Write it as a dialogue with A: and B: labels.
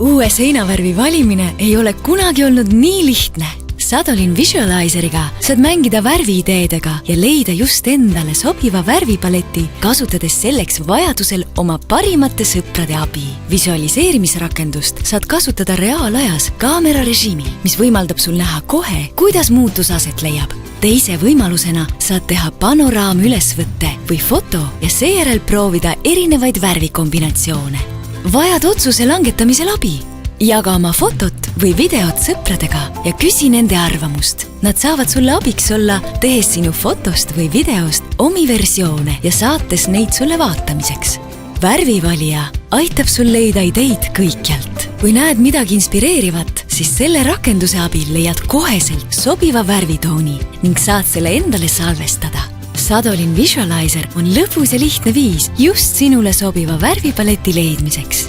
A: Uue seinavärvi valimine ei ole kunagi olnud nii lihtne. Sadolin Visualizeriga saad mängida värviideedega ja leida just endale sobiva värvipaleti, kasutades selleks vajadusel oma parimate sõprade abi. Visualiseerimisrakendust saad kasutada reaalajas kaamerarežiimil, mis võimaldab sul näha kohe, kuidas muutus aset leiab. Teise võimalusena saad teha panoraamülesvõtte või foto ja seejärel proovida erinevaid värvikombinatsioone. Vajad otsuse langetamisel abi? Jaga oma fotot või videot sõpradega ja küsi nende arvamust. Nad saavad sulle abiks olla, tehes sinu fotost või videost omi versioone ja saates neid sulle vaatamiseks. Värvivalija aitab sul leida ideid kõikjalt. Kui näed midagi inspireerivat, siis selle rakenduse abil leiad koheselt sobiva värvitooni ning saad selle endale salvestada. Sadolin Visualizer on lõbus ja lihtne viis just sinule sobiva värvipaleti leidmiseks.